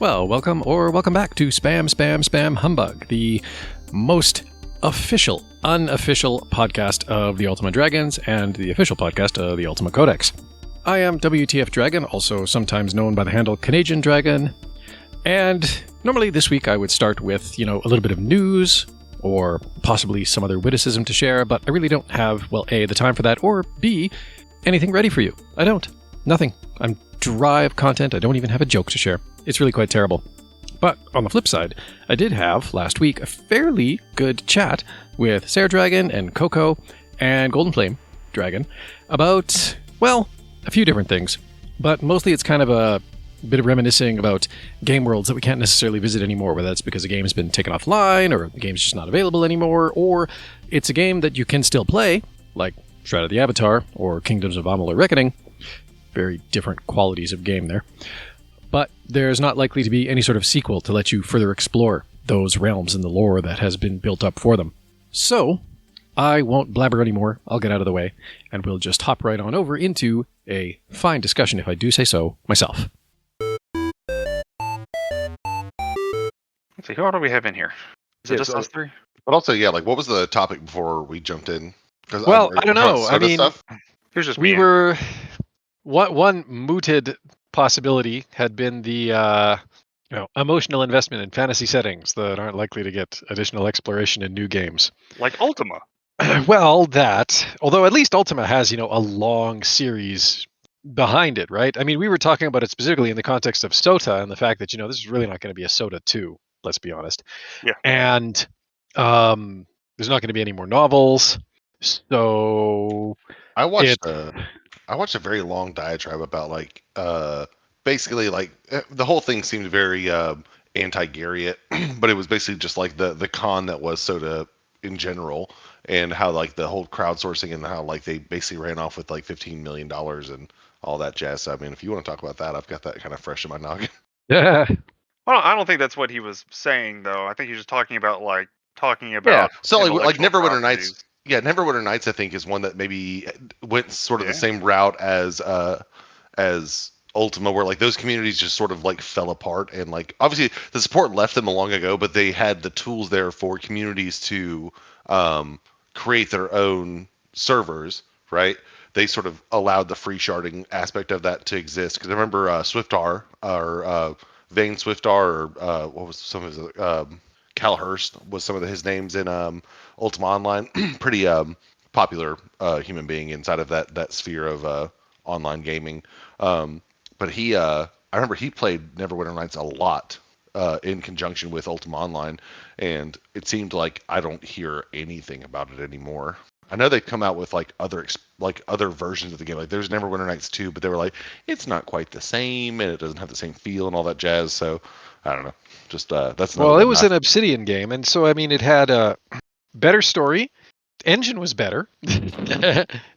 Well, welcome back to Spam Humbug, the most official, unofficial podcast of the Ultima Dragons and the official podcast of the Ultima Codex. I am WTF Dragon, also sometimes known by the handle Canadian Dragon, and normally this week I would start with, a little bit of news, or possibly some other witticism to share, but I really don't have, A, the time for that, or B, anything ready for you. I don't. Nothing. I'm dry of content. I don't even have a joke to share. It's really quite terrible. But on the flip side, I did have, last week, a fairly good chat with Sarah Dragon and Coco and Golden Flame Dragon about, a few different things. But mostly it's kind of a bit of reminiscing about game worlds that we can't necessarily visit anymore, whether that's because a game has been taken offline, or the game's just not available anymore, or it's a game that you can still play, like Shroud of the Avatar or Kingdoms of Amalur Reckoning. Very different qualities of game there. But there's not likely to be any sort of sequel to let you further explore those realms and the lore that has been built up for them. So, I won't blabber anymore, I'll get out of the way, and we'll just hop right on over into a fine discussion, if I do say so, myself. Let's see, who all do we have in here? Is it just us three? But also, what was the topic before we jumped in? I don't know. I mean, Here's just we were... One mooted possibility had been the emotional investment in fantasy settings that aren't likely to get additional exploration in new games. Like Ultima. Well, that. Although at least Ultima has, a long series behind it, right? I mean, we were talking about it specifically in the context of Sota and the fact that, this is really not going to be a Sota 2, let's be honest. Yeah. And there's not going to be any more novels. So I watched a very long diatribe about basically the whole thing seemed very anti-Garriott, but it was basically just like the con that was Sota in general, and how the whole crowdsourcing and how they basically ran off with $15 million and all that jazz. So, I mean, if you want to talk about that, I've got that kind of fresh in my noggin. Yeah. Well, I don't think that's what he was saying, though. I think he's just talking about So Neverwinter Nights. Yeah, Neverwinter Nights, I think, is one that maybe went sort of the same route as Ultima, where those communities just sort of fell apart, and obviously the support left them long ago, but they had the tools there for communities to create their own servers, right? They sort of allowed the free sharding aspect of that to exist. Because I remember Swiftar, or Vane Swiftar, or what was some of his Cal Hurst was some of his names in Ultima Online. Pretty popular human being inside of that sphere of online gaming. But I remember he played Neverwinter Nights a lot in conjunction with Ultima Online, and it seemed like I don't hear anything about it anymore. I know they come out with other versions of the game. There's Neverwinter Nights 2, but they were it's not quite the same, and it doesn't have the same feel and all that jazz. So I don't know. Just that's well, it was an Obsidian game, and so I mean, it had a better story. Engine was better.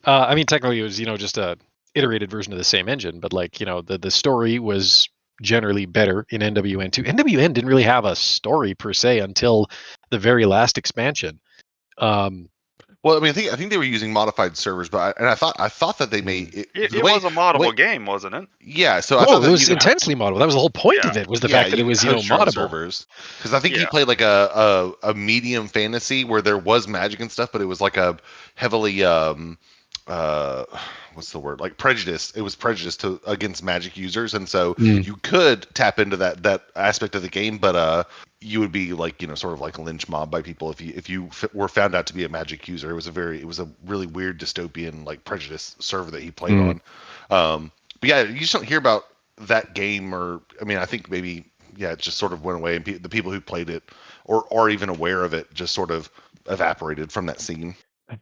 I mean, technically, it was just a iterated version of the same engine, but the story was generally better in NWN2. NWN didn't really have a story per se until the very last expansion. Well, I mean, I think they were using modified servers, but I thought that they made it. It was a moddable game, wasn't it? Yeah, so I thought it was intensely moddable. That was the whole point of it, was the fact that it was moddable. Because I think he played a medium fantasy where there was magic and stuff, but it was a heavily what's the word? Prejudice. It was prejudiced against magic users, and so you could tap into that aspect of the game, but you would be sort of lynch mob by people if you were found out to be a magic user. It was a really weird dystopian prejudice server that he played on. But yeah, you just don't hear about that game, or I mean, I think maybe it just sort of went away, and the people who played it or are even aware of it just sort of evaporated from that scene.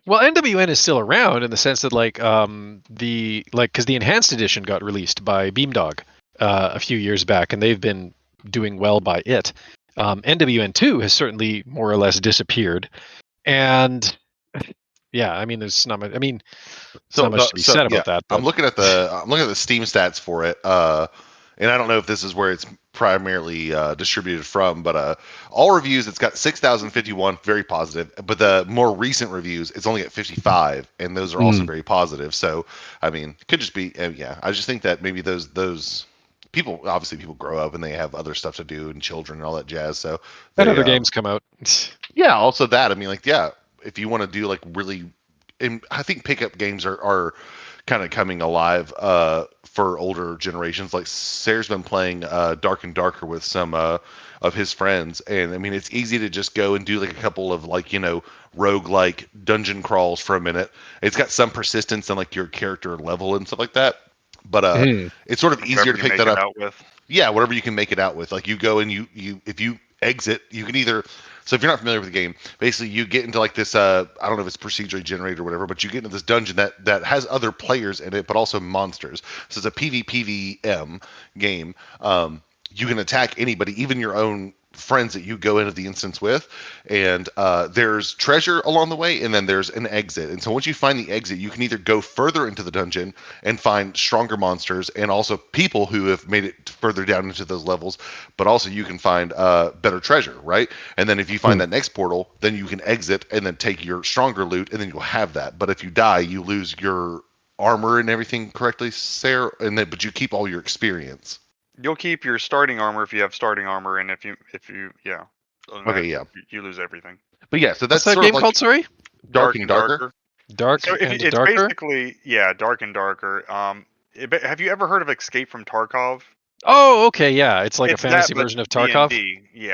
Well, NWN is still around in the sense that because the enhanced edition got released by Beamdog a few years back, and they've been doing well by it. NWN2 has certainly more or less disappeared, and I mean, there's not much. I mean, not much to be said about that. But. I'm looking at the Steam stats for it, and I don't know if this is where it's primarily distributed from, but all reviews, it's got 6,051, very positive. But the more recent reviews, it's only at 55, and those are also very positive. So, I mean, it could just be, I just think that maybe those people grow up and they have other stuff to do and children and all that jazz. So And they, other games come out. yeah, also that. I mean, like, yeah, if you want to do like really, and I think pickup games are kind of coming alive for older generations. Like Sarah's been playing Dark and Darker with some of his friends, and I mean, it's easy to just go and do like a couple of like rogue like dungeon crawls for a minute. It's got some persistence in like your character level and stuff like that, but it's sort of easier to pick that up. Out with. Yeah, whatever you can make it out with. Like you go and you if you exit, you can either. So if you're not familiar with the game, basically you get into like this. I don't know if it's procedurally generated or whatever, but you get into this dungeon that has other players in it, but also monsters. So it's a PvPvM game. You can attack anybody, even your own friends that you go into the instance with, and there's treasure along the way, and then there's an exit. And so once you find the exit, you can either go further into the dungeon and find stronger monsters and also people who have made it further down into those levels, but also you can find better treasure, right? And then if you find that next portal, then you can exit and then take your stronger loot, and then you'll have that. But if you die, you lose your armor and everything correctly, Sarah, and then but you keep all your experience. You'll keep your starting armor if you have starting armor, and if you yeah. Okay, yeah. You lose everything. But yeah, so that's What's that sort game of like called? Sorry, Dark and Darker. Dark So and it's Darker. basically Dark and Darker. Have you ever heard of Escape from Tarkov? Oh, okay, yeah. It's like It's a fantasy that, but version of Tarkov. D&D.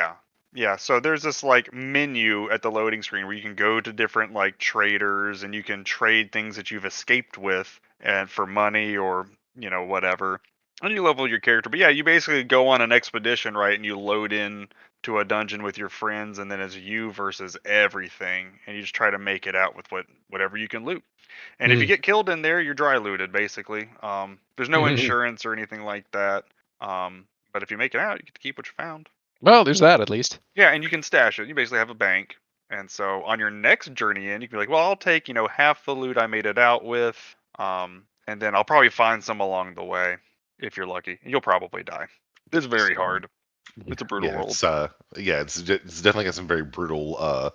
Yeah. So there's this like menu at the loading screen where you can go to different like traders and you can trade things that you've escaped with and for money or whatever. And you level your character. But yeah, you basically go on an expedition, right? And you load in to a dungeon with your friends, and then it's you versus everything, and you just try to make it out with whatever you can loot. And if you get killed in there, you're dry looted, basically. There's no insurance or anything like that. But if you make it out, you get to keep what you found. Well, there's that at least. Yeah, and you can stash it. You basically have a bank. And so on your next journey in, you can be like, well, I'll take, half the loot I made it out with. And then I'll probably find some along the way if you're lucky. You'll probably die. It's very hard. It's a brutal world. It's definitely got some very brutal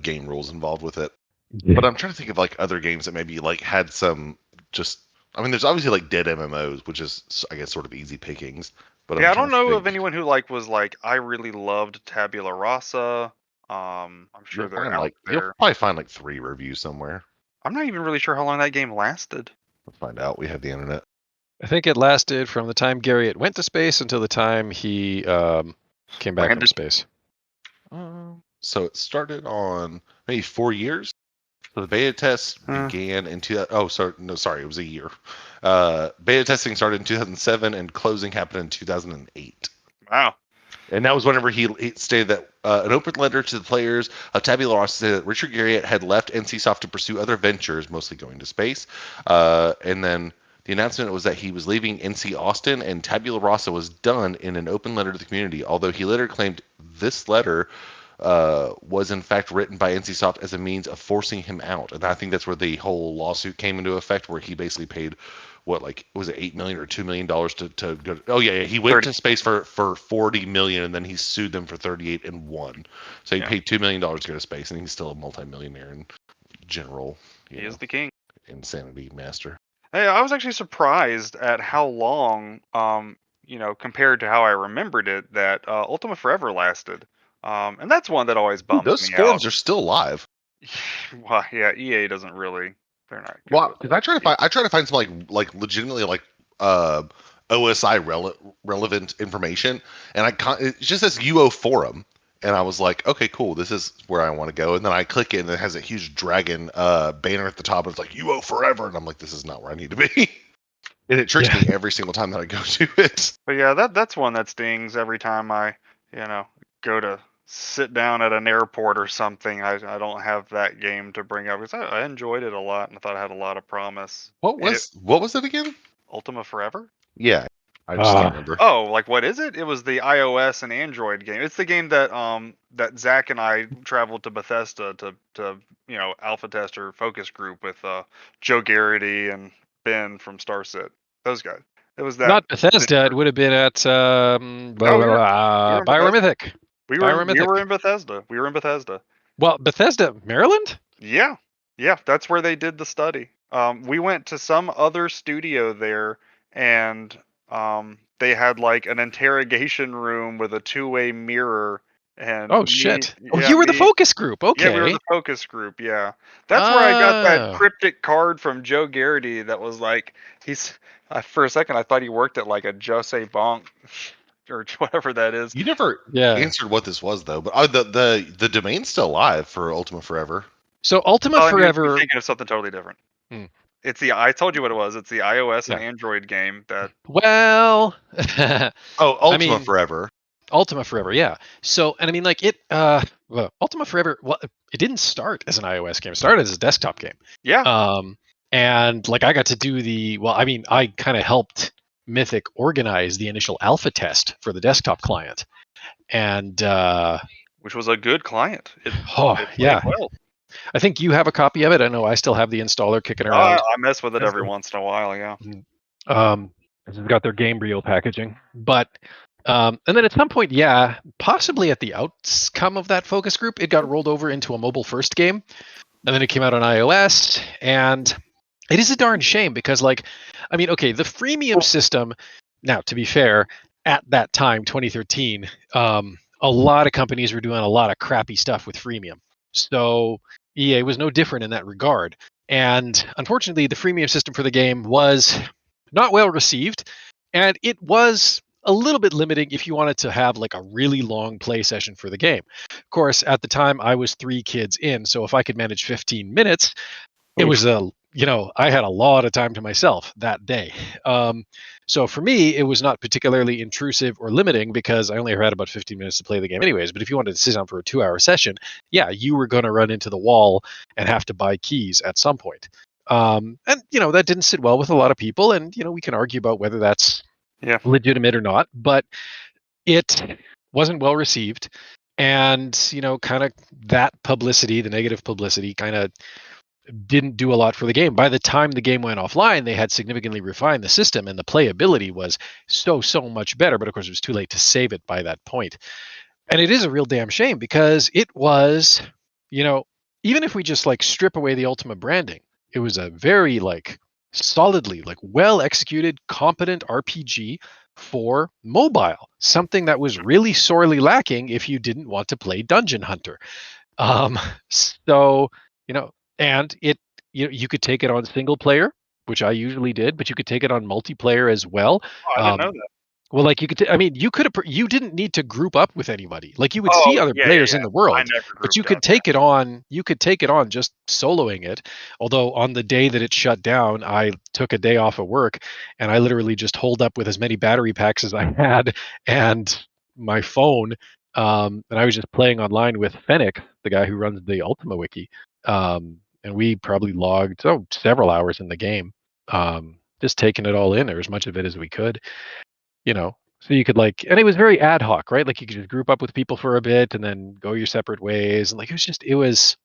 game rules involved with it. Yeah. But I'm trying to think of like other games that maybe like had some just. I mean, there's obviously like dead MMOs, which is I guess sort of easy pickings. But yeah, I don't know of anyone who was like I really loved Tabula Rasa. I'm sure they're out there. You'll probably find like 3 reviews somewhere. I'm not even really sure how long that game lasted. Let's find out. We have the internet. I think it lasted from the time Garriott went to space until the time he came back from space. So it started on maybe 4 years. So the beta test began in it was a year. Beta testing started in 2007 and closing happened in 2008. Wow. And that was whenever he stated that an open letter to the players of Tabula Rasa said that Richard Garriott had left NCSoft to pursue other ventures, mostly going to space. And then the announcement was that he was leaving NC Austin and Tabula Rasa was done in an open letter to the community, although he later claimed this letter was in fact written by NCSoft as a means of forcing him out. And I think that's where the whole lawsuit came into effect, where he basically paid was it $8 million or $2 million to go to, he went 30. To space for $40 million and then he sued them for 38 and won. So he paid $2 million to go to space, and he's still a multimillionaire in general. He is the king. Insanity master. Hey, I was actually surprised at how long, compared to how I remembered it, that Ultima Forever lasted. And that's one that always bums me out. Those forums are still live. Well, yeah, EA doesn't really. They're not. Well, because I try to find some like legitimately like OSI relevant information, and it just says UO forum, and I was like, okay, cool, this is where I want to go, and then I click it, and it has a huge dragon banner at the top, and it's like UO forever, and I'm like, this is not where I need to be. And it tricks me every single time that I go to it. But yeah, that's one that stings every time I go to sit down at an airport or something. I don't have that game to bring up because I enjoyed it a lot and I thought it had a lot of promise. What was it again? Ultima Forever? Yeah, I just can't remember. Oh, like what is it? It was the iOS and Android game. It's the game that that Zach and I traveled to Bethesda to alpha test or focus group with Joe Garrity and Ben from Starset. Those guys. It was that. Not Bethesda. It would have been at Biorhythmic. We were in Bethesda. Well, Bethesda, Maryland? Yeah, that's where they did the study. We went to some other studio there, and they had like an interrogation room with a two-way mirror, and Oh, shit. Oh, you were the focus group. Yeah, we were Okay. the focus group. Yeah, that's where I got that Oh. cryptic card from Joe Garrity. That was like he's. For a second, I thought he worked at like a Jose Bonk or whatever that is. You never Yeah. answered what this was though, but the domain's still live for Ultima Forever. So Ultima Oh, you're Forever. thinking of something totally different. Hmm. I told you what it was. It's the iOS and Yeah. Android game that. Well, Oh, Ultima I mean, Forever. Ultima Forever, yeah. So, and I mean, like well, Ultima Forever, well, it didn't start as an iOS game. It started as a desktop game. Yeah. And like I got to do I kind of helped Mythic organize the initial alpha test for the desktop client. And Which was a good client. It played yeah. well. I think you have a copy of it. I know I still have the installer kicking around. I mess with it every once in a while, yeah. It's got their Gamebryo packaging. But and then at some point, yeah, possibly at the outcome of that focus group, it got rolled over into a mobile first game. And then it came out on iOS, and it is a darn shame because, like, I mean, okay, the freemium system, now, to be fair, at that time, 2013, a lot of companies were doing a lot of crappy stuff with freemium. So EA was no different in that regard. And unfortunately, the freemium system for the game was not well received, and it was a little bit limiting if you wanted to have like a really long play session for the game. Of course, at the time I was 3 kids in, so if I could manage 15 minutes, it was I had a lot of time to myself that day. So for me, it was not particularly intrusive or limiting because I only had about 15 minutes to play the game anyways. But if you wanted to sit down for a 2-hour session, yeah, you were going to run into the wall and have to buy keys at some point. And that didn't sit well with a lot of people, and we can argue about whether that's legitimate or not, but it wasn't well received, and kind of that publicity, the negative publicity, kind of didn't do a lot for the game. By the time the game went offline, they had significantly refined the system, and the playability was so much better, but of course it was too late to save it by that point. And it is a real damn shame because it was, even if we just like strip away the Ultima branding, it was a very like solidly like well executed, competent RPG for mobile, something that was really sorely lacking if you didn't want to play Dungeon Hunter. So and it you could take it on single player, which I usually did, but you could take it on multiplayer as well. Oh, I didn't know that. Well, like you didn't need to group up with anybody. Like you would see other players in the world, but you could take it on. You could take it on just soloing it. Although on the day that it shut down, I took a day off of work, and I literally just holed up with as many battery packs as I had and my phone, and I was just playing online with Fennec, the guy who runs the Ultima Wiki, and we probably logged several hours in the game, just taking it all in, or as much of it as we could. So you could and it was very ad hoc, right? Like you could just group up with people for a bit and then go your separate ways. And like it was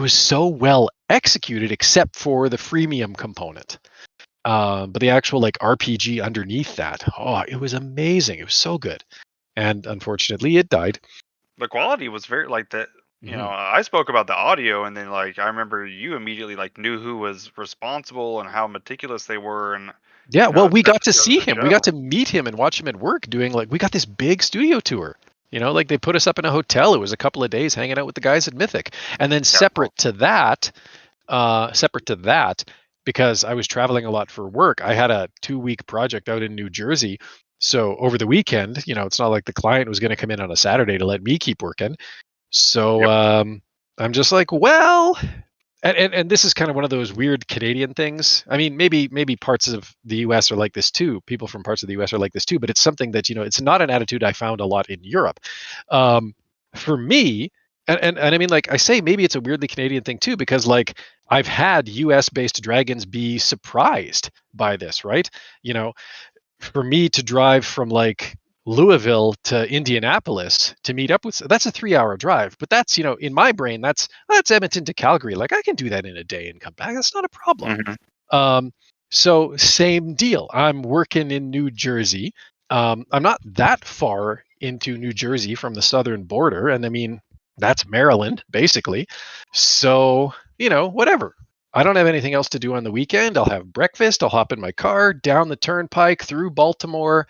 so well executed, except for the freemium component. But the actual like RPG underneath that, it was amazing. It was so good. And unfortunately, it died. The quality was very like that. I spoke about the audio, and then like I remember you immediately like knew who was responsible and how meticulous they were, and yeah, well, we got to see him. We got to meet him and watch him at work doing we got this big studio tour. Like they put us up in a hotel. It was a couple of days hanging out with the guys at Mythic. And then separate to that, because I was traveling a lot for work, I had a 2-week project out in New Jersey. So over the weekend, it's not like the client was going to come in on a Saturday to let me keep working. So I'm just like, well, and this is kind of one of those weird Canadian things. I mean, maybe parts of the US are like this too. People from parts of the US are like this too, but it's something that, it's not an attitude I found a lot in Europe. For me, and I mean, like I say, maybe it's a weirdly Canadian thing too, because like I've had US based dragons be surprised by this, right? For me to drive from like Louisville to Indianapolis to meet up with, that's a 3-hour drive, but that's, in my brain, that's Edmonton to Calgary. Like I can do that in a day and come back. That's not a problem. Mm-hmm. So same deal. I'm working in New Jersey. I'm not that far into New Jersey from the southern border. And I mean, that's Maryland basically. So, whatever. I don't have anything else to do on the weekend. I'll have breakfast. I'll hop in my car down the turnpike through Baltimore,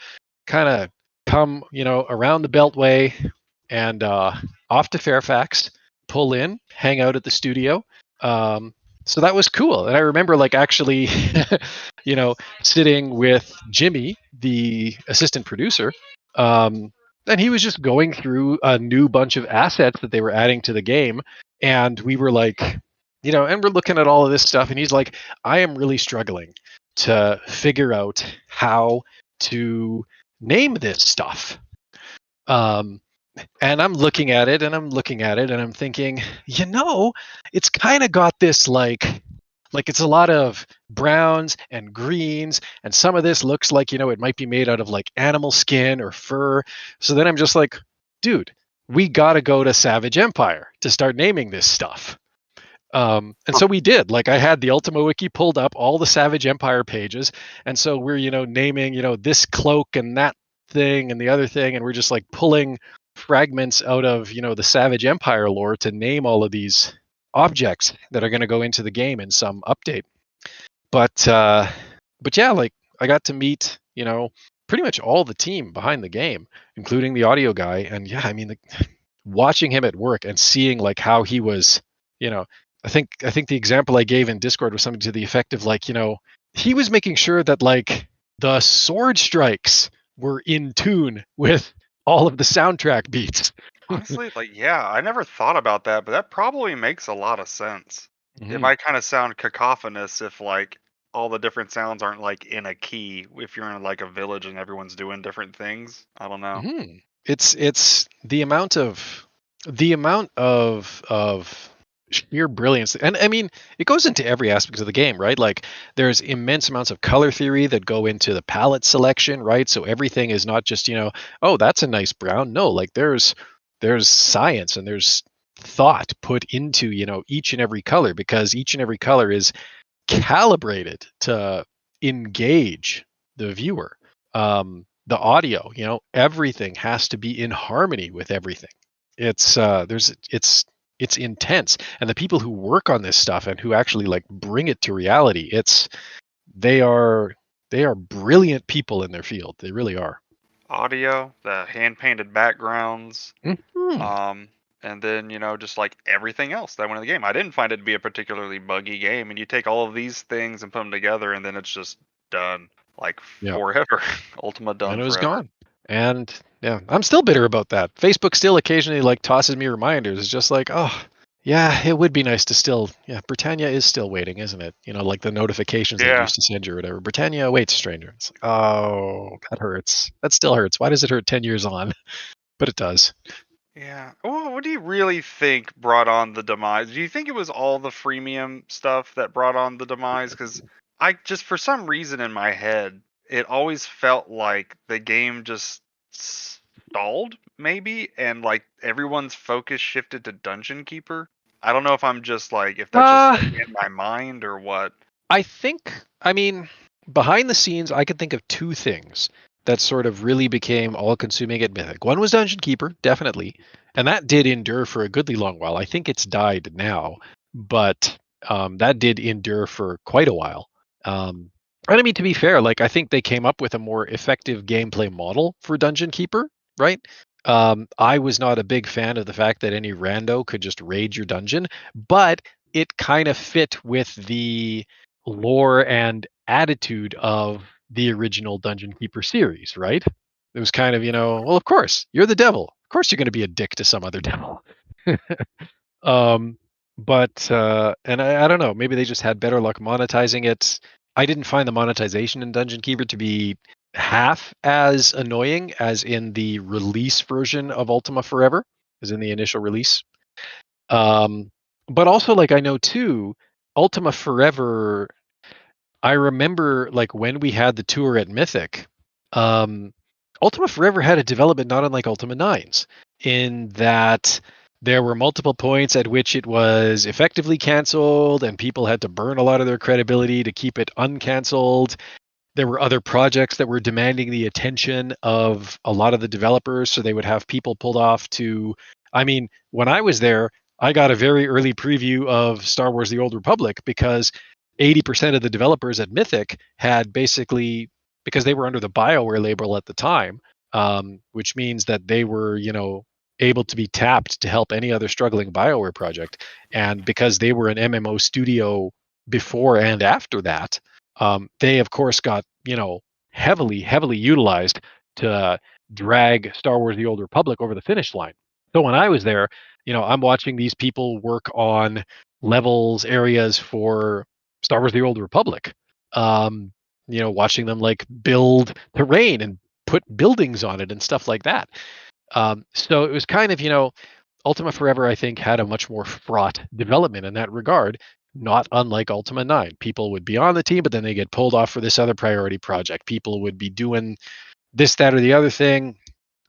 kind of come, around the Beltway and off to Fairfax, pull in, hang out at the studio. So that was cool. And I remember like actually, sitting with Jimmy, the assistant producer, and he was just going through a new bunch of assets that they were adding to the game. And we were like, and we're looking at all of this stuff. And he's like, I am really struggling to figure out how to name this stuff. And I'm looking at it and I'm thinking, it's kind of got this like it's a lot of browns and greens, and some of this looks like, it might be made out of like animal skin or fur. So then I'm just like, dude, we got to go to Savage Empire to start naming this stuff. And so we did. Like I had the Ultima Wiki pulled up, all the Savage Empire pages, and so we're naming this cloak and that thing and the other thing, and we're just like pulling fragments out of the Savage Empire lore to name all of these objects that are going to go into the game in some update. But yeah, like I got to meet pretty much all the team behind the game, including the audio guy, and yeah, I mean watching him at work and seeing like how he was, I think the example I gave in Discord was something to the effect of like, he was making sure that like the sword strikes were in tune with all of the soundtrack beats. Honestly, like, yeah, I never thought about that, but that probably makes a lot of sense. It might kind of sound cacophonous if like all the different sounds aren't like in a key. If you're in like a village and everyone's doing different things, I don't know. It's the amount of sheer brilliance, and I mean it goes into every aspect of the game, right? Like there's immense amounts of color theory that go into the palette selection, right? So everything is not just oh, that's a nice brown. No, like there's science and there's thought put into each and every color, because each and every color is calibrated to engage the viewer. The audio, everything has to be in harmony with everything. It's intense, and the people who work on this stuff and who actually like bring it to reality, they are brilliant people in their field. They really are. Audio, the hand painted backgrounds, and then just like everything else that went in the game. I didn't find it to be a particularly buggy game, and you take all of these things and put them together, and then it's just done like forever. Ultima done, and it was forever. gone. And yeah, I'm still bitter about that. Facebook still occasionally like tosses me reminders. It's just like, oh yeah, it would be nice to still, Britannia is still waiting, isn't it? Like the notifications they used to send you or whatever. Britannia awaits stranger. It's like, oh, that hurts. That still hurts. Why does it hurt 10 years on? But it does. Yeah. Well, what do you really think brought on the demise? Do you think it was all the freemium stuff that brought on the demise? Because I just, for some reason in my head, it always felt like the game just stalled, maybe, and like everyone's focus shifted to Dungeon Keeper. I don't know if I'm just like, if that's just in my mind or what. I mean, behind the scenes, I could think of two things that sort of really became all-consuming at Mythic. One was Dungeon Keeper, definitely, and that did endure for a goodly long while. I think it's died now, but that did endure for quite a while. And I mean, to be fair, like I think they came up with a more effective gameplay model for Dungeon Keeper, right? I was not a big fan of the fact that any rando could just raid your dungeon, but it kind of fit with the lore and attitude of the original Dungeon Keeper series, right? It was kind of, well, of course, you're the devil. Of course you're going to be a dick to some other devil. But and I don't know, maybe they just had better luck monetizing it. I didn't find the monetization in Dungeon Keeper to be half as annoying as in the release version of Ultima Forever, as in the initial release. But also, like, I know too, Ultima Forever, I remember like when we had the tour at Mythic, Ultima Forever had a development not unlike Ultima 9's, in that there were multiple points at which it was effectively canceled and people had to burn a lot of their credibility to keep it uncanceled. There were other projects that were demanding the attention of a lot of the developers, so they would have people pulled off to, I mean, when I was there, I got a very early preview of Star Wars The Old Republic because 80% of the developers at Mythic had basically because they were under the BioWare label at the time, which means that they were, able to be tapped to help any other struggling BioWare project. And because they were an MMO studio before and after that, they of course got, heavily utilized to drag Star Wars: The Old Republic over the finish line. So when I was there, I'm watching these people work on levels, areas for Star Wars: The Old Republic. Watching them like build terrain and put buildings on it and stuff like that. So it was kind of, Ultima Forever, I think, had a much more fraught development in that regard, not unlike Ultima 9. People would be on the team, but then they get pulled off for this other priority project. People would be doing this, that, or the other thing,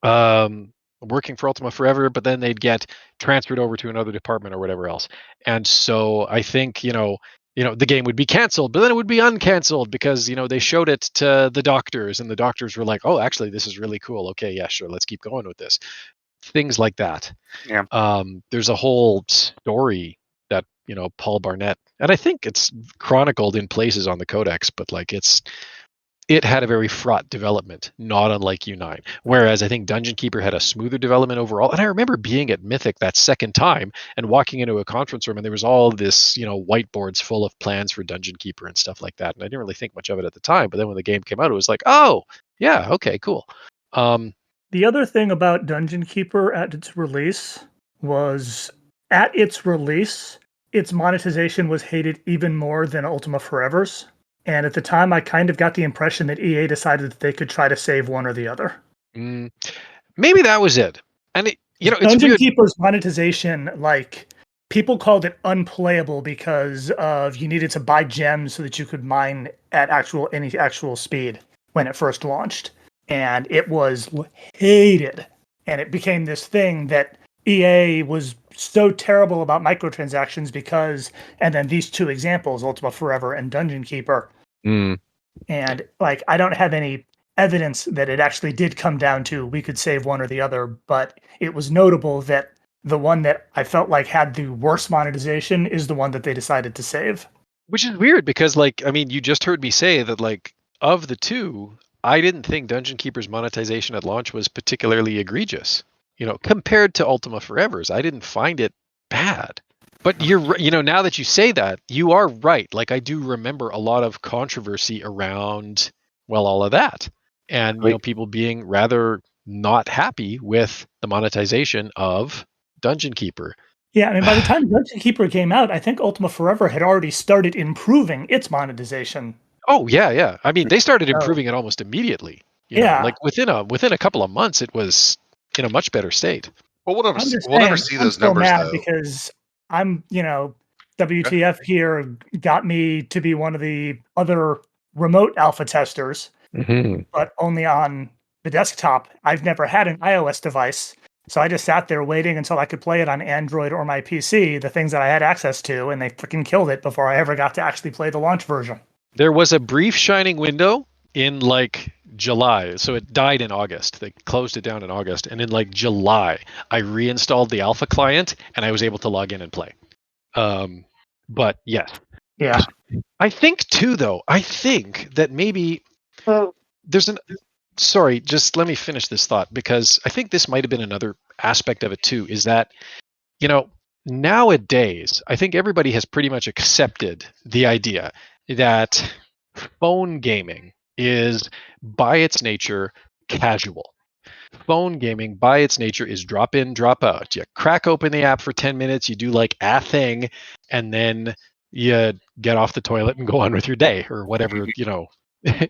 working for Ultima Forever, but then they'd get transferred over to another department or whatever else. And so I think, the game would be canceled, but then it would be uncanceled because, they showed it to the doctors and the doctors were like, oh, actually, this is really cool. Okay, yeah, sure. Let's keep going with this. Things like that. Yeah. There's a whole story that, Paul Barnett, and I think it's chronicled in places on the Codex, but like it had a very fraught development, not unlike U9. Whereas I think Dungeon Keeper had a smoother development overall. And I remember being at Mythic that second time and walking into a conference room, and there was all this, whiteboards full of plans for Dungeon Keeper and stuff like that. And I didn't really think much of it at the time. But then when the game came out, it was like, oh, yeah, okay, cool. The other thing about Dungeon Keeper at its release was, at its release, its monetization was hated even more than Ultima Forever's. And at the time, I kind of got the impression that EA decided that they could try to save one or the other. Maybe that was it. And it's Dungeon weird. Keeper's monetization, like, people called it unplayable because of you needed to buy gems so that you could mine at any actual speed when it first launched. And it was hated. And it became this thing that EA was so terrible about microtransactions because, and then these two examples, Ultima Forever and Dungeon Keeper. And like, I don't have any evidence that it actually did come down to we could save one or the other, but it was notable that the one that I felt like had the worst monetization is the one that they decided to save. Which is weird because, you just heard me say that, of the two, I didn't think Dungeon Keeper's monetization at launch was particularly egregious. Compared to Ultima Forever's, I didn't find it bad. But now that you say that, you are right. Like, I do remember a lot of controversy around, all of that. And, people being rather not happy with the monetization of Dungeon Keeper. Yeah, I mean, by the time Dungeon Keeper came out, I think Ultima Forever had already started improving its monetization. Oh, yeah. I mean, they started improving it almost immediately. Within a couple of months, it was in a much better state. Well, we'll never see those numbers, though. Because I'm, WTF here got me to be one of the other remote alpha testers, but only on the desktop. I've never had an iOS device, so I just sat there waiting until I could play it on Android or my PC, the things that I had access to, and they freaking killed it before I ever got to actually play the launch version. There was a brief shining window in July. So it died in August. They closed it down in August. And in July, I reinstalled the alpha client and I was able to log in and play. But yes. Yeah. I think too, though, that maybe there's sorry, just let me finish this thought, because I think this might have been another aspect of it too, is that, nowadays, I think everybody has pretty much accepted the idea that phone gaming is by its nature casual. Phone gaming by its nature is drop in, drop out. You crack open the app for 10 minutes, you do a thing, and then you get off the toilet and go on with your day or whatever,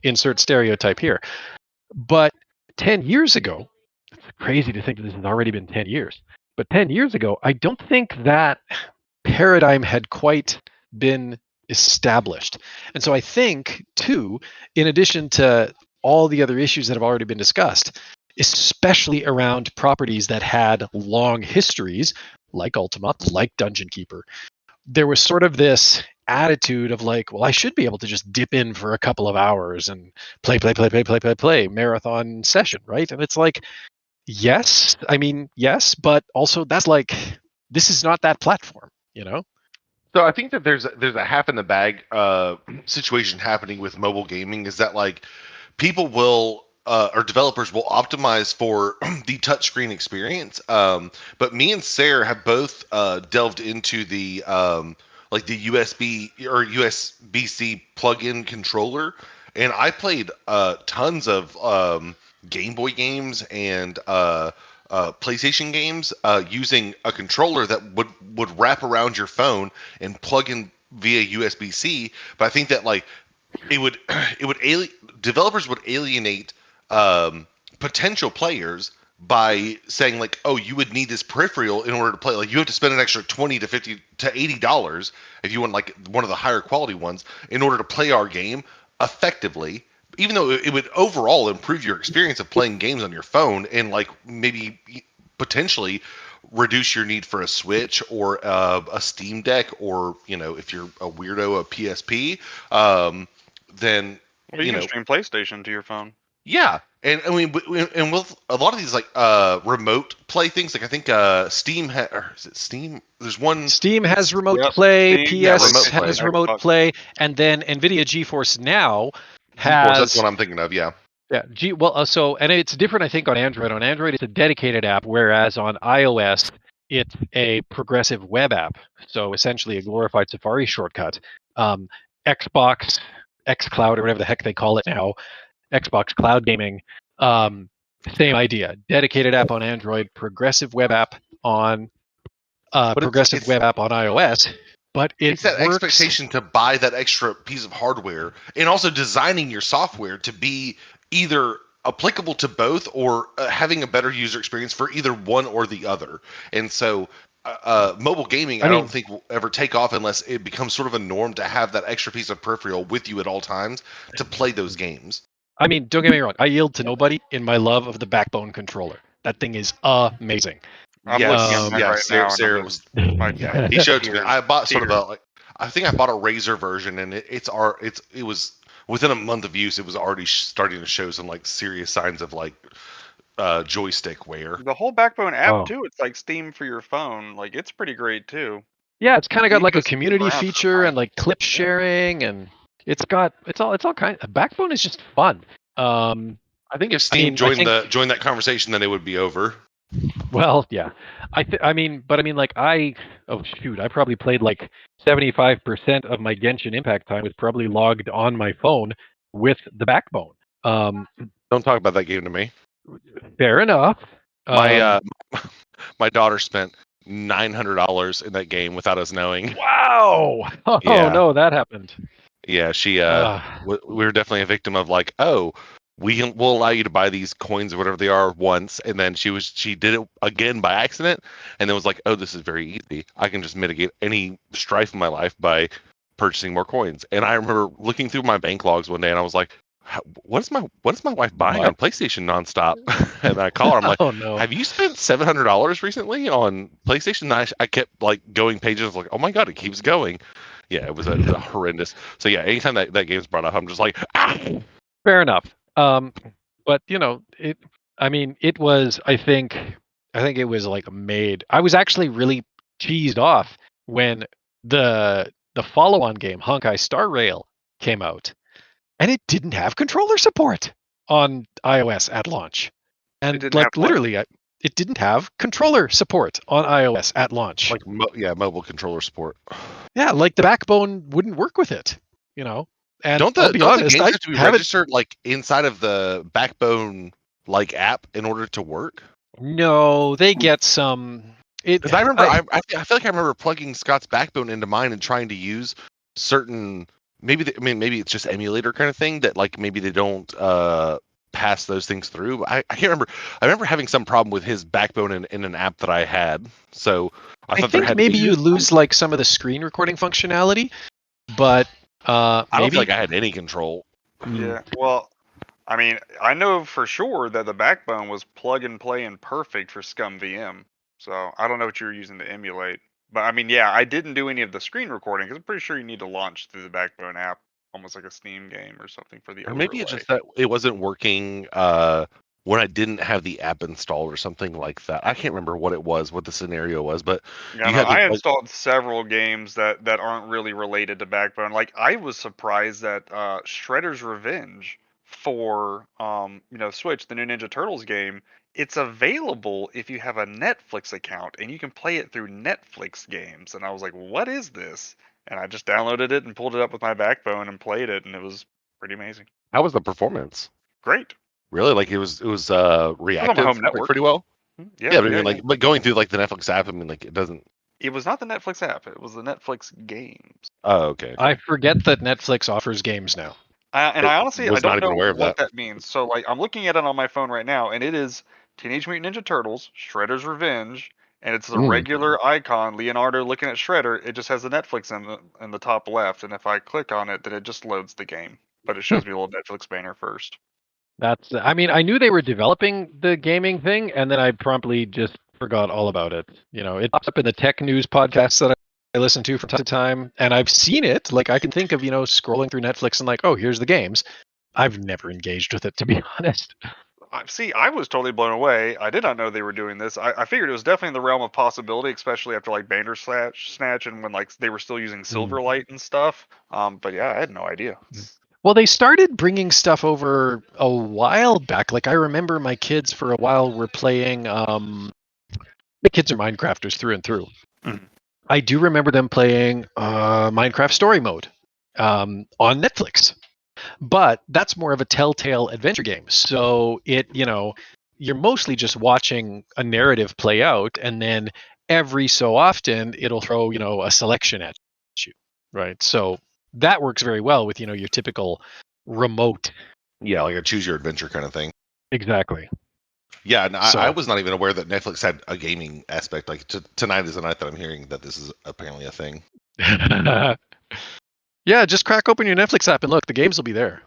insert stereotype here. But 10 years ago, it's crazy to think that this has already been 10 years. But 10 years ago, I don't think that paradigm had quite been established. And so I think, too, in addition to all the other issues that have already been discussed, especially around properties that had long histories, like Ultima, like Dungeon Keeper, there was sort of this attitude of I should be able to just dip in for a couple of hours and play, marathon session, right? And it's yes, but also that's this is not that platform, So I think that there's a half in the bag situation happening with mobile gaming, is that people will or developers will optimize for the touchscreen experience. But me and Sarah have both delved into the like the USB or USB-C plug-in controller, and I played tons of Game Boy games and PlayStation games using a controller that would wrap around your phone and plug in via USB-C. But I think that like it would developers would alienate potential players by saying like, oh, you would need this peripheral in order to play. Like you have to spend an extra $20 to $50 to $80 if you want like one of the higher quality ones in order to play our game effectively. Even though it would overall improve your experience of playing games on your phone and like maybe potentially reduce your need for a Switch or a Steam Deck or if you're a weirdo a PSP, then Well, you can stream PlayStation to your phone. Yeah, and I mean, and with a lot of these like remote play things, like I think Steam or is it Steam? There's one. Steam has remote Yep, play, Steam, PS remote has play. remote Xbox. play, and then NVIDIA GeForce Now GeForce, that's has what I'm thinking of. Yeah. yeah. And it's different, I think, on Android. On Android, it's a dedicated app, whereas on iOS, it's a progressive web app. So essentially, a glorified Safari shortcut. Xbox, xCloud, or whatever the heck they call it now, Xbox Cloud Gaming. Same idea. Dedicated app on Android, progressive web app on web app on iOS. But It's that works. expectation to buy that extra piece of hardware, and also designing your software to be either applicable to both or having a better user experience for either one or the other. And so mobile gaming, I don't think will ever take off unless it becomes sort of a norm to have that extra piece of peripheral with you at all times to play those games. I mean, don't get me wrong. I yield to nobody in my love of the Backbone controller. That thing is amazing. I'm Yes, looking at mine yeah, right now. Sarah and was. my Yeah, he showed it to me. I bought sort of tears. a like. I think I bought a Razer version, and it was within a month of use, it was already starting to show some like serious signs of like joystick wear. The whole Backbone app Oh. too. It's like Steam for your phone. Like it's pretty great too. Yeah, it's kind of got Steam like a just community around for feature and fun. like clip sharing, and it's all kind. Backbone is just fun. I think if Steam joined that conversation, then it would be over. Well, yeah. I probably played like 75% of my Genshin Impact time was probably logged on my phone with the Backbone. Don't talk about that game to me. Fair enough. My daughter spent $900 in that game without us knowing. Wow! Oh Yeah. no, that happened. Yeah, she we were definitely a victim of like, oh, we'll allow you to buy these coins or whatever they are once, and then she did it again by accident, and then was like, oh, this is very easy. I can just mitigate any strife in my life by purchasing more coins. And I remember looking through my bank logs one day, and I was like, what is my wife buying on PlayStation nonstop? And I call her, I'm like, Oh no. have you spent $700 recently on PlayStation? And I kept like going pages like, oh my god, it keeps going. Yeah, it was a horrendous. So yeah, anytime that game's brought up, I'm just like, ah. Fair enough. But it was. I think it was like made. I was actually really cheesed off when the follow-on game Honkai Star Rail came out, and it didn't have controller support on iOS at launch, and didn't like have what? literally, it didn't have controller support on iOS at launch. Like mobile controller support. Yeah, like the Backbone wouldn't work with it. And Don't I'll be honest, the games have to be haven't- registered like inside of the Backbone like app in order to work? No, they get some. Because I remember, I feel like I remember plugging Scott's Backbone into mine and trying to use certain. Maybe it's just emulator kind of thing that like maybe they don't pass those things through. I can't remember. I remember having some problem with his Backbone in an app that I had. So I thought think maybe you lose like some of the screen recording functionality, but I don't maybe feel like I had any control. Yeah. Well, I mean, I know for sure that the Backbone was plug and play and perfect for Scum VM. So I don't know what you were using to emulate. But I mean, yeah, I didn't do any of the screen recording because I'm pretty sure you need to launch through the Backbone app, almost like a Steam game or something for the Or maybe it's overlay. just that it wasn't working when I didn't have the app installed or something like that. I can't remember what the scenario was, but Yeah, you no, had to, I like- installed several games that aren't really related to Backbone. Like I was surprised that Shredder's Revenge for Switch, the new Ninja Turtles game, it's available if you have a Netflix account and you can play it through Netflix games. And I was like, what is this? And I just downloaded it and pulled it up with my backbone and played it, and it was pretty amazing. How was the performance? Great. Really? Like it was reactive home like, network. pretty well? Yeah, Yeah, but I mean, like, but going through like the Netflix app, I mean, like, it doesn't. It was not the Netflix app. It was the Netflix games. Oh, okay. I forget that Netflix offers games now. I honestly was don't not even know aware of what that. means. So like I'm looking at it on my phone right now, and it is Teenage Mutant Ninja Turtles: Shredder's Revenge, and it's the regular icon, Leonardo looking at Shredder. It just has the Netflix in the top left, and if I click on it, then it just loads the game. But it shows me a little Netflix banner first. I mean, I knew they were developing the gaming thing, and then I promptly just forgot all about it. It pops up in the tech news podcasts that I listen to from time to time, and I've seen it. Like, I can think of, scrolling through Netflix and like, oh, here's the games. I've never engaged with it, to be honest. See, I was totally blown away. I did not know they were doing this. I figured it was definitely in the realm of possibility, especially after like Bandersnatch and when like they were still using Silverlight and stuff. But yeah, I had no idea. Well, they started bringing stuff over a while back. Like, I remember my kids for a while were playing. My kids are Minecrafters through and through. Mhm. I do remember them playing Minecraft Story Mode on Netflix. But that's more of a telltale adventure game. So you're mostly just watching a narrative play out, and then every so often it'll throw, a selection at you, right? So that works very well with, your typical remote. Yeah, like a choose your adventure kind of thing. Exactly. Yeah, and I was not even aware that Netflix had a gaming aspect. Like tonight is the night that I'm hearing that this is apparently a thing. Yeah, just crack open your Netflix app and look, the games will be there.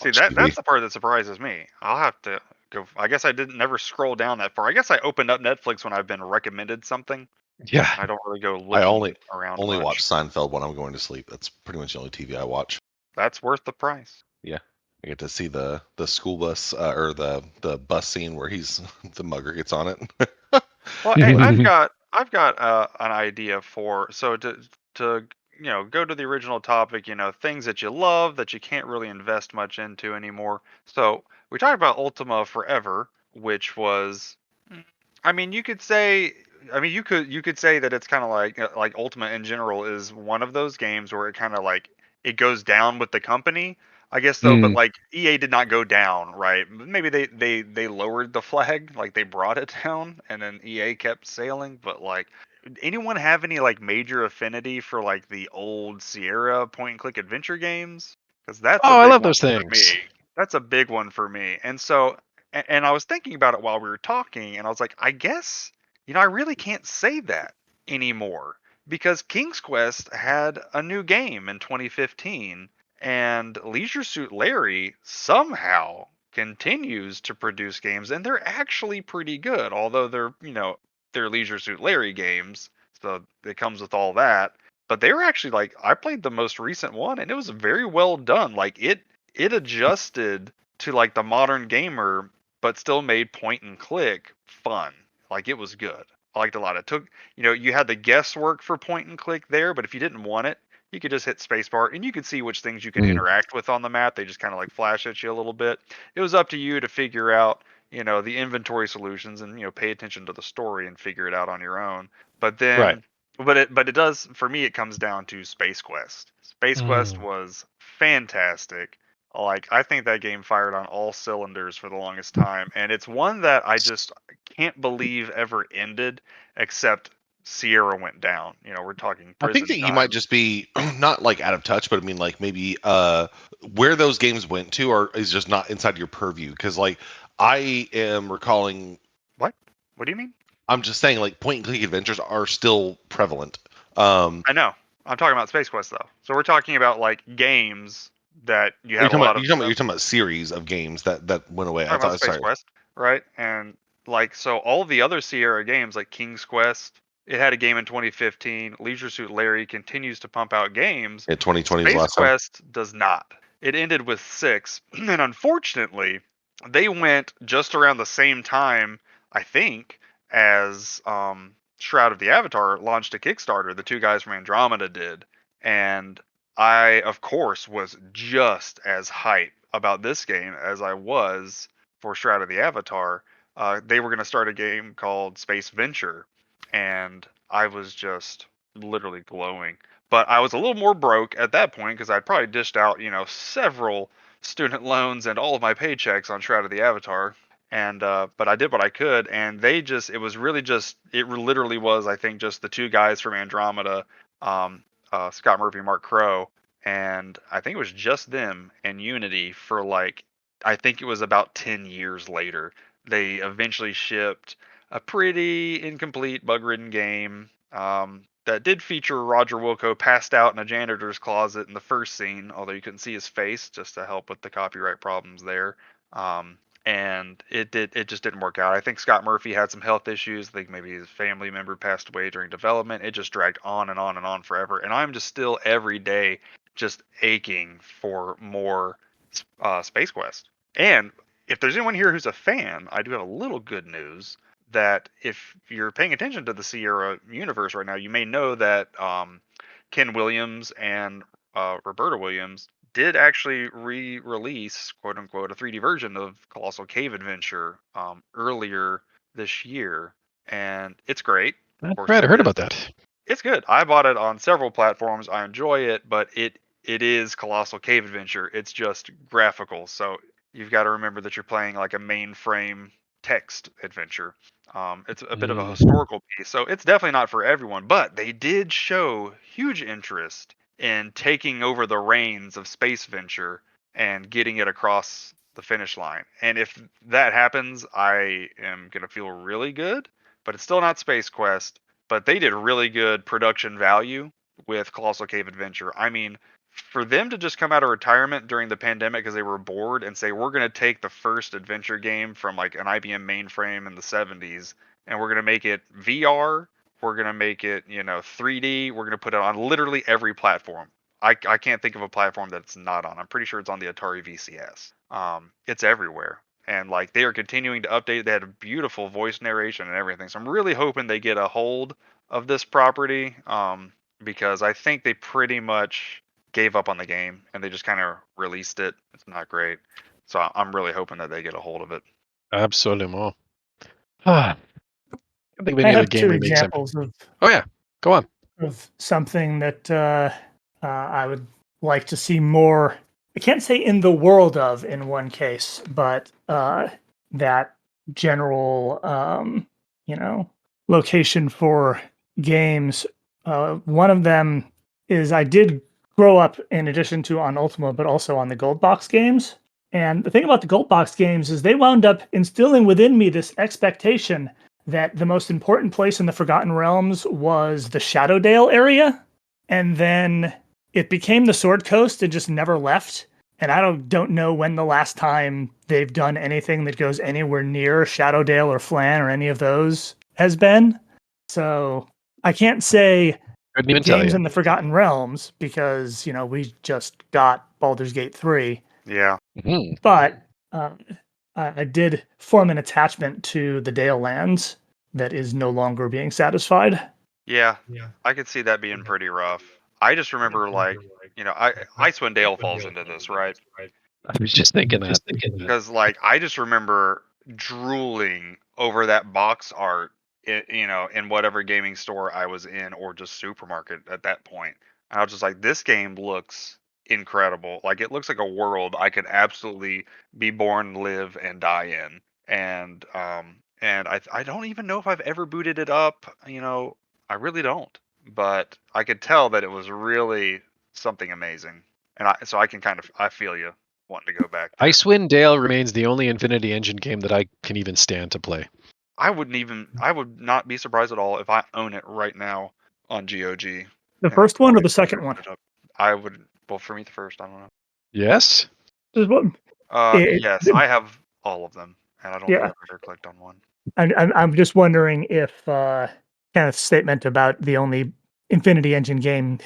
See, that's the part that surprises me. I'll have to go. I guess I didn't never scroll down that far. I guess I opened up Netflix when I've been recommended something. Yeah. I don't really go looking I only much. watch Seinfeld when I'm going to sleep. That's pretty much the only TV I watch. That's worth the price. Yeah, I get to see the school bus or the bus scene where the mugger gets on it. Well, hey, I've got an idea for to go to the original topic. Things that you love that you can't really invest much into anymore. So we talked about Ultima Forever, which was, I mean, you could say. I mean, you could say that it's kind of like Ultima in general is one of those games where it kind of like it goes down with the company, I guess though. But like EA did not go down, right? Maybe they lowered the flag, like they brought it down, and then EA kept sailing. But like, anyone have any like major affinity for like the old Sierra point and click adventure games? Because that's I love those things. That's a big one for me. And so, and I was thinking about it while we were talking, and I was like, I guess. I really can't say that anymore because King's Quest had a new game in 2015 and Leisure Suit Larry somehow continues to produce games and they're actually pretty good, although they're Leisure Suit Larry games, so it comes with all that. But they were actually like I played the most recent one and it was very well done. Like it adjusted to like the modern gamer but still made point and click fun. Like it was good. I liked it a lot. It took, you had the guesswork for point and click there, but if you didn't want it, you could just hit spacebar and you could see which things you could interact with on the map. They just kind of like flash at you a little bit. It was up to you to figure out, the inventory solutions and, pay attention to the story and figure it out on your own. But then, Right. but it does, for me, it comes down to Space Quest. Space Quest was fantastic. Like, I think that game fired on all cylinders for the longest time. And it's one that I just can't believe ever ended, except Sierra went down. We're talking prison I think that you time. might just be not like out of touch, but I mean like maybe where those games went to is just not inside your purview. Because like I am recalling. What? What do you mean? I'm just saying like point and click adventures are still prevalent. I know. I'm talking about Space Quest though. So we're talking about like games that you have You're talking about series of games that went away. I thought Space Quest, right? And like so, all the other Sierra games, like King's Quest, it had a game in 2015. Leisure Suit Larry continues to pump out games. Yeah, 2020 Space last time. Quest does not. It ended with 6, and unfortunately, they went just around the same time, I think, as Shroud of the Avatar launched a Kickstarter. The two guys from Andromeda did, and I, of course, was just as hype about this game as I was for Shroud of the Avatar. They were going to start a game called Space Venture, and I was just literally glowing. But I was a little more broke at that point because I'd probably dished out, several student loans and all of my paychecks on Shroud of the Avatar. And but I did what I could, and it was really just, it literally was, I think, just the two guys from Andromeda, Scott Murphy, Mark Crow, and I think it was just them and Unity for like, I think it was about 10 years later. They eventually shipped a pretty incomplete, bug-ridden game that did feature Roger Wilco passed out in a janitor's closet in the first scene, although you couldn't see his face just to help with the copyright problems there. And it just didn't work out. I think Scott Murphy had some health issues. I think maybe his family member passed away during development. It just dragged on and on and on forever. And I'm just still every day just aching for more Space Quest. And if there's anyone here who's a fan, I do have a little good news that if you're paying attention to the Sierra universe right now, you may know that Ken Williams and Roberta Williams did actually re-release, quote unquote, a 3D version of Colossal Cave Adventure earlier this year, and it's great. That's right, I heard about that. It's good. I bought it on several platforms. I enjoy it, but it is Colossal Cave Adventure. It's just graphical, so you've got to remember that you're playing like a mainframe text adventure. It's a bit of a historical piece, so it's definitely not for everyone, but they did show huge interest in taking over the reins of Space Venture and getting it across the finish line. And if that happens, I am going to feel really good, but it's still not Space Quest. But they did really good production value with Colossal Cave Adventure. I mean, for them to just come out of retirement during the pandemic because they were bored and say, we're going to take the first adventure game from like an IBM mainframe in the 70s and we're going to make it VR, we're going to make it, 3D, we're going to put it on literally every platform. I can't think of a platform that it's not on. I'm pretty sure it's on the Atari VCS. It's everywhere. And like they are continuing to update. They had a beautiful voice narration and everything. So I'm really hoping they get a hold of this property because I think they pretty much gave up on the game and they just kind of released it. It's not great. So I'm really hoping that they get a hold of it. Absolument. I think we I need have a game two remake. examples of Oh yeah, go on. something that I would like to see more. I can't say in the world of in one case, but that general, location for games. One of them is I did grow up in addition to on Ultima, but also on the Gold Box games. And the thing about the Gold Box games is they wound up instilling within me this expectation that the most important place in the Forgotten Realms was the Shadowdale area. And then it became the Sword Coast and just never left. And I don't know when the last time they've done anything that goes anywhere near Shadowdale or Flan or any of those has been. So I can't say Couldn't even tell games you. in the Forgotten Realms because, we just got Baldur's Gate 3. Yeah. Mhm. But I did form an attachment to the Dale lands that is no longer being satisfied. Yeah. I could see that being pretty rough. I just remember Icewind Dale falls into this, right? I was just thinking that. Because I just remember drooling over that box art, in whatever gaming store I was in or just supermarket at that point. And I was just like, this game looks incredible. Like it looks like a world I could absolutely be born, live, and die in. And I don't even know if I've ever booted it up. I really don't. But I could tell that it was really something amazing. And I can I feel you wanting to go back there. Icewind Dale remains the only Infinity Engine game that I can even stand to play. I would not be surprised at all if I own it right now on GOG. The first one or the second one? I would, well, for me, the first, I don't know. Yes? Yes, I have all of them, and I don't think I've ever clicked on one. I'm just wondering if Kenneth's statement about the only Infinity Engine game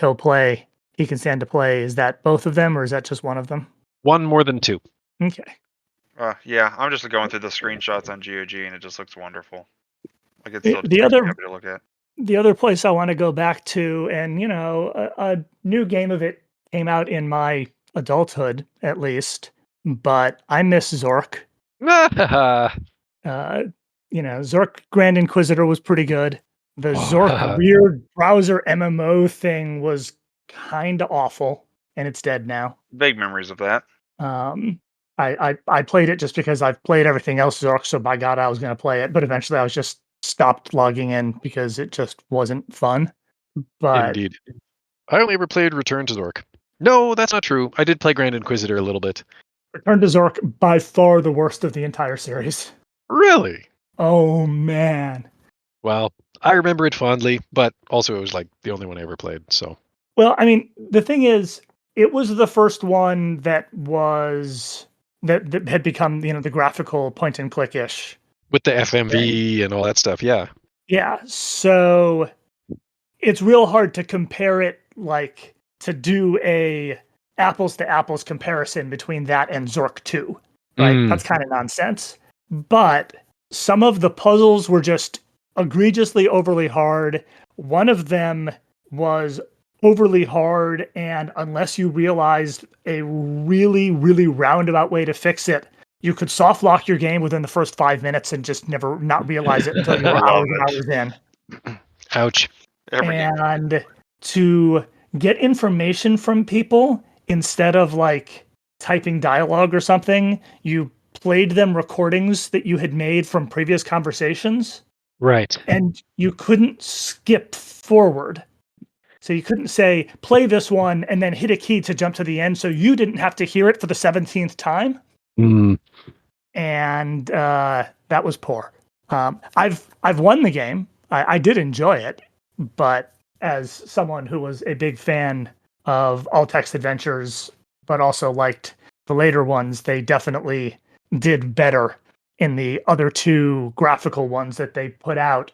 he can stand to play, is that both of them or is that just one of them? One more than two. Okay. Yeah, I'm just going through the screenshots on GOG, and it just looks wonderful. Like it's The other happy to look at. The other place I want to go back to, and a new game of it came out in my adulthood, at least, but I miss Zork. Oh, Zork Grand Inquisitor was pretty good. The Zork weird browser MMO thing was kind of awful, and it's dead now. Vague memories of that. I played it just because I've played everything else Zork, so by God, I was going to play it. But eventually, I was just stopped logging in because it just wasn't fun. But indeed. I only ever played Return to Zork. No, that's not true. I did play Grand Inquisitor a little bit. Return to Zork, by far the worst of the entire series. Really? Oh man. Well, I remember it fondly, but also it was like the only one I ever played. So Well, I mean, the thing is, it was the first one that was that had become, the graphical point and click ish. with the FMV and all that stuff, yeah. Yeah. So it's real hard to compare it, like to do a apples to apples comparison between that and Zork 2. Right? Mm. That's kind of nonsense. But some of the puzzles were just egregiously overly hard. One of them was overly hard, and unless you realized a really, really roundabout way to fix it, you could soft lock your game within the first 5 minutes and just never not realize it until you were Love hours and hours in. Ouch. Every game. And to get information from people instead of like typing dialogue or something, you played them recordings that you had made from previous conversations, Right. and you couldn't skip forward. So you couldn't say, play this one and then hit a key to jump to the end, so you didn't have to hear it for the 17th time. Mm. And that was poor. I've won the game. I did enjoy it, but as someone who was a big fan of all text adventures, but also liked the later ones, they definitely did better in the other two graphical ones that they put out.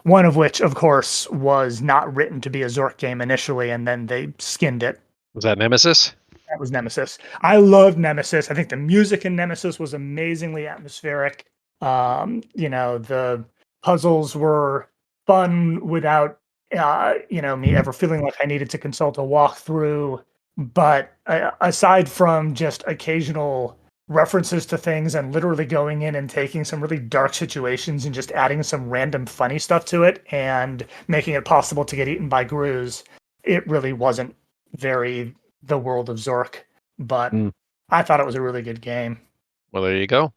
One of which, of course, was not written to be a Zork game initially, and then they skinned it. Was that Nemesis? That was Nemesis. I loved Nemesis. I think the music in Nemesis was amazingly atmospheric. The puzzles were fun without, me ever feeling like I needed to consult a walkthrough. But aside from just occasional references to things and literally going in and taking some really dark situations and just adding some random funny stuff to it and making it possible to get eaten by Grooze, it really wasn't very the world of Zork. But I thought it was a really good game. Well, there you go.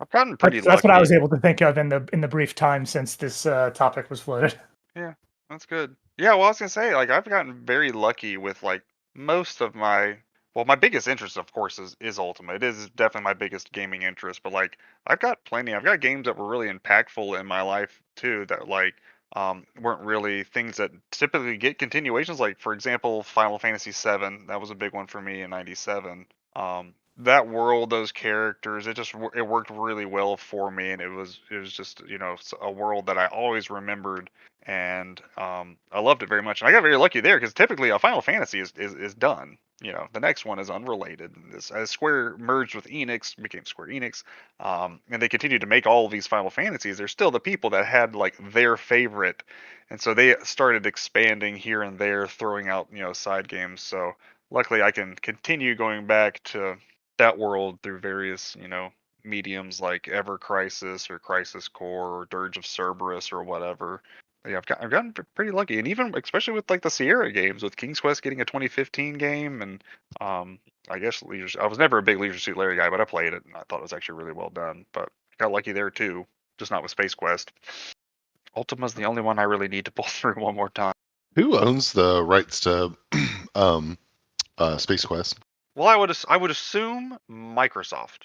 I've gotten pretty lucky. That's what I was able to think of in the brief time since this topic was floated. Yeah, that's good. Yeah, well, I was gonna say, like, I've gotten very lucky with like most of my. Well, my biggest interest, of course, is Ultima. It is definitely my biggest gaming interest. But like, I've got plenty. I've got games that were really impactful in my life too. That like weren't really things that typically get continuations. Like, for example, Final Fantasy VII. That was a big one for me in '97. That world, those characters, it worked really well for me, and it was just a world that I always remembered, and I loved it very much. And I got very lucky there because typically a Final Fantasy is done. The next one is unrelated. As Square merged with Enix, became Square Enix, and they continued to make all of these Final Fantasies. There's still the people that had like their favorite, and so they started expanding here and there, throwing out side games. So luckily, I can continue going back to that world through various mediums like Ever Crisis or Crisis Core or Dirge of Cerberus or whatever. Yeah, I've gotten pretty lucky, and even especially with like the Sierra games, with King's Quest getting a 2015 game, and I guess I was never a big Leisure Suit Larry guy, but I played it and I thought it was actually really well done. But got lucky there too, just not with Space Quest. Ultima's the only one I really need to pull through one more time. Who owns the rights to Space Quest? Well, I would assume Microsoft.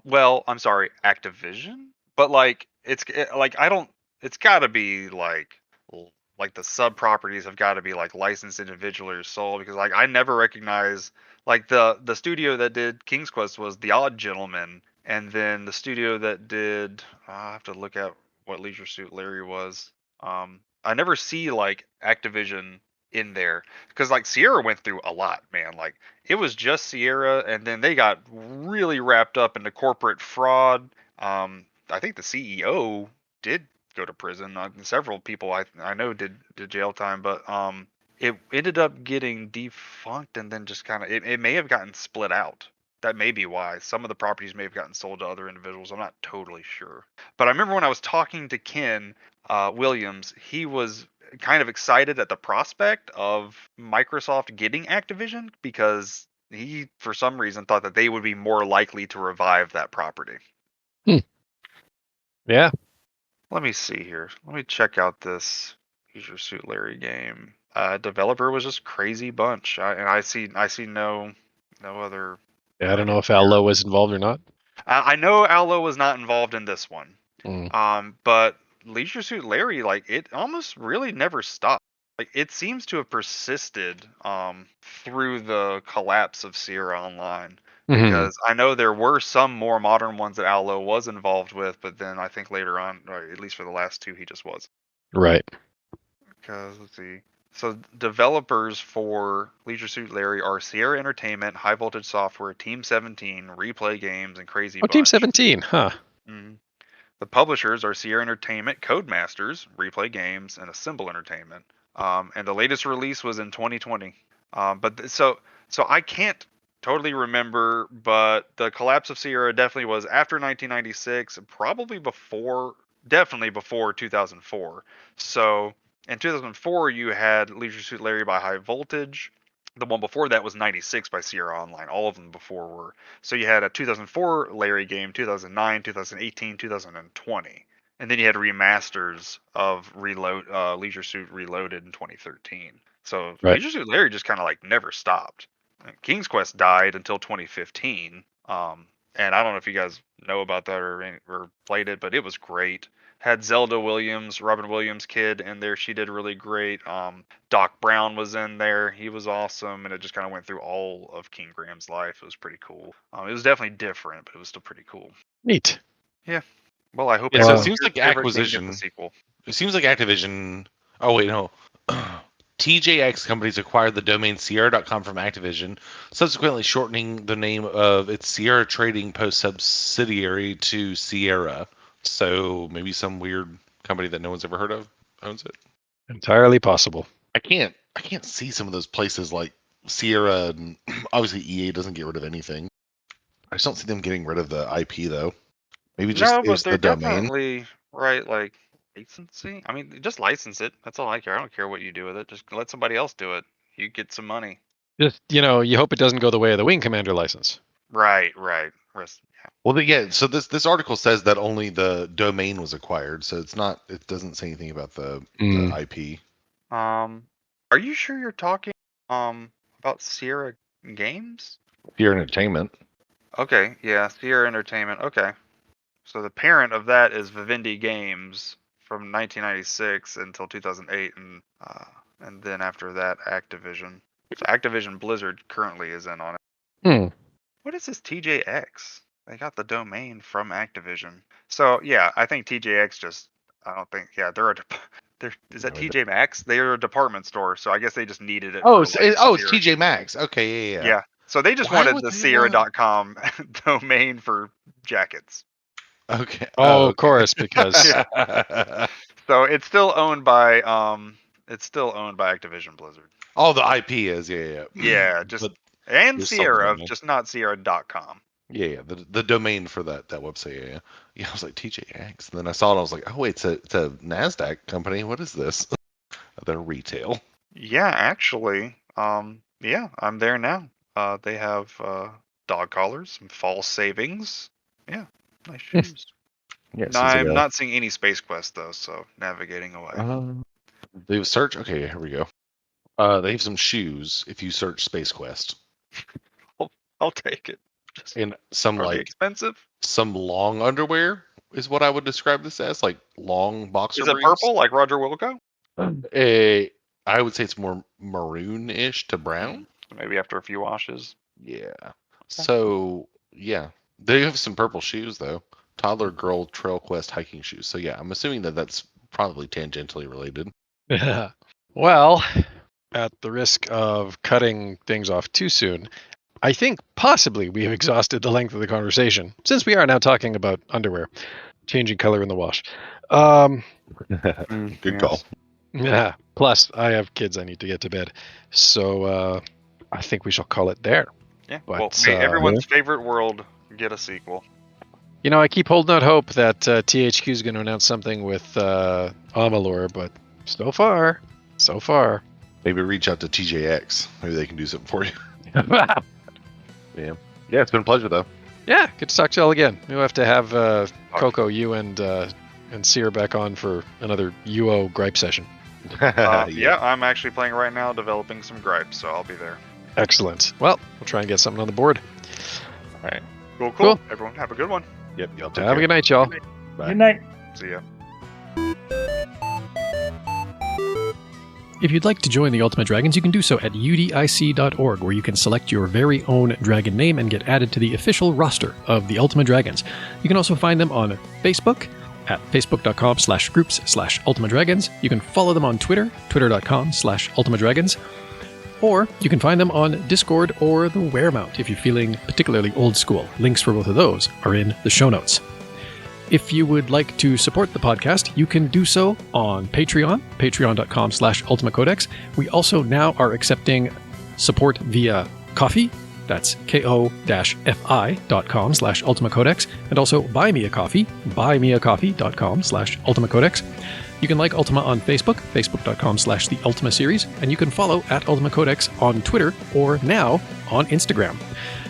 Well, I'm sorry, Activision. But like I don't. It's got to be like the sub properties have got to be like licensed individually or sold, because like I never recognize like the studio that did King's Quest was The Odd Gentleman, and then the studio that did I have to look at what Leisure Suit Larry was. I never see like Activision in there, because like Sierra went through a lot, man. Like it was just Sierra, and then they got really wrapped up into corporate fraud. I think the CEO did go to prison. Several people I know did jail time, but it ended up getting defunct, and then just kind of it may have gotten split out. that may be why. Some of the properties may have gotten sold to other individuals. I'm not totally sure. But I remember when I was talking to Ken Williams, he was kind of excited at the prospect of Microsoft getting Activision because he, for some reason, thought that they would be more likely to revive that property. Yeah. Let me see here. Let me check out this Leisure Suit Larry game. Developer was just crazy bunch. I see no other. I don't know if Allo was involved or not. I know Allo was not involved in this one. Mm. But Leisure Suit Larry, like, it almost really never stopped. Like, it seems to have persisted through the collapse of Sierra Online. Because I know there were some more modern ones that Allo was involved with, but then I think later on, or at least for the last two, he just was. Right. Because, let's see. So developers for Leisure Suit Larry are Sierra Entertainment, High Voltage Software, Team 17, Replay Games, and Crazy Bunch. Team 17, huh? Mm-hmm. The publishers are Sierra Entertainment, Codemasters, Replay Games, and Assemble Entertainment. And the latest release was in 2020. So I can't totally remember, but the collapse of Sierra definitely was after 1996, definitely before 2004. So in 2004, you had Leisure Suit Larry by High Voltage. The one before that was 96 by Sierra Online. All of them before were. So you had a 2004 Larry game, 2009, 2018, 2020. And then you had remasters of Leisure Suit Reloaded in 2013. So Right. Leisure Suit Larry just kind of like never stopped. King's Quest died until 2015. And I don't know if you guys know about that or played it, but it was great. Had Zelda Williams, Robin Williams' kid in there. She did really great. Doc Brown was in there. He was awesome. And it just kind of went through all of King Graham's life. It was pretty cool. It was definitely different, but it was still pretty cool. Neat. Yeah. Well, I hope Yeah, so it seems like Acquisition. The sequel. It seems like Activision. Oh wait, no. TJX Companies acquired the domain Sierra.com from Activision, subsequently shortening the name of its Sierra Trading Post subsidiary to Sierra. So maybe some weird company that no one's ever heard of owns it. Entirely possible. I can't see some of those places like Sierra, and obviously EA doesn't get rid of anything. I just don't see them getting rid of the IP though. Maybe just but is they're the domain. definitely right, like licensing. I mean, just license it. That's all I care. I don't care what you do with it. Just let somebody else do it. You get some money. Just, you hope it doesn't go the way of the Wing Commander license. Right. Well, yeah. So this article says that only the domain was acquired, so it's not. It doesn't say anything about the IP. Are you sure you're talking about Sierra Games? Sierra Entertainment. Okay, yeah, Sierra Entertainment. Okay, so the parent of that is Vivendi Games from 1996 until 2008, and then after that, Activision. So Activision Blizzard currently is in on it. What is this TJX? They got the domain from Activision. So yeah, I think TJX just. I don't think. Yeah, is that TJ Maxx? They're a department store, so I guess they just needed it. Oh, it's TJ Maxx. Okay, yeah. Yeah. So they just wanted the Sierra.com domain for jackets. Okay. Of course, because So it's still owned by Activision Blizzard. Oh, the IP is, yeah. Yeah, and Sierra, just not Sierra.com. Yeah, the domain for that website, yeah. I was like TJX, and then I saw it, I was like, oh wait, it's a NASDAQ company. What is this? They're retail. Yeah, actually, yeah, I'm there now. They have dog collars, some fall savings. Yeah, nice shoes. Yeah, no, I'm not seeing any Space Quest though, so navigating away. They have search. Okay, here we go. They have some shoes. If you search Space Quest, I'll take it. And some like expensive. Some long underwear is what I would describe this as, like long boxer. Is it purple like Roger Wilco? I would say it's more maroon-ish to brown. Maybe after a few washes. Yeah. So yeah, they have some purple shoes though. Toddler girl Trail Quest hiking shoes. So yeah, I'm assuming that's probably tangentially related. Well, at the risk of cutting things off too soon, I think possibly we have exhausted the length of the conversation, since we are now talking about underwear, changing color in the wash. Good call. Yeah. Plus, I have kids I need to get to bed. So I think we shall call it there. Yeah. But, Well, may everyone's favorite world get a sequel. You know, I keep holding out hope that THQ is going to announce something with Amalur, but so far. Maybe reach out to TJX. Maybe they can do something for you. Yeah. Yeah, it's been a pleasure, though. Yeah, good to talk to y'all again. We'll have to have Coco, you, and Seer back on for another UO gripe session. Yeah, I'm actually playing right now, developing some gripes, so I'll be there. Excellent. Well, we'll try and get something on the board. All right. Cool. Everyone have a good one. Yep. Y'all take Have care. a good night, y'all. Bye. Good night. See ya. If you'd like to join the Ultimate Dragons, you can do so at udic.org, where you can select your very own dragon name and get added to the official roster of the Ultimate Dragons. You can also find them on Facebook at facebook.com/groups/Ultima Dragons. You can follow them on Twitter, twitter.com/Ultima Dragons. Or you can find them on Discord or the Weremount if you're feeling particularly old school. Links for both of those are in the show notes. If you would like to support the podcast, you can do so on Patreon, patreon.com/UltimaCodex. We also now are accepting support via Ko-fi. That's ko-fi.com/UltimaCodex. And also Buy Me a Coffee, buymeacoffee.com/UltimaCodex. You can like Ultima on Facebook, facebook.com/The Ultima Series, and you can follow at Ultima Codex on Twitter or now on Instagram.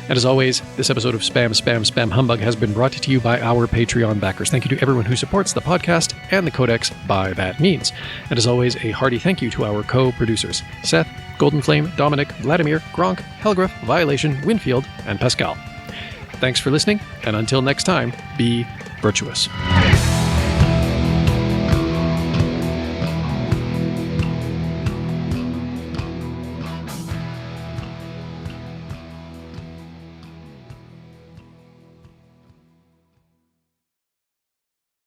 And as always, this episode of Spam Humbug has been brought to you by our Patreon backers. Thank you to everyone who supports the podcast and the Codex by that means. And as always, a hearty thank you to our co-producers, Seth, Golden Flame, Dominic, Vladimir, Gronk, Helgriff, Violation, Winfield, and Pascal. Thanks for listening, and until next time, be virtuous.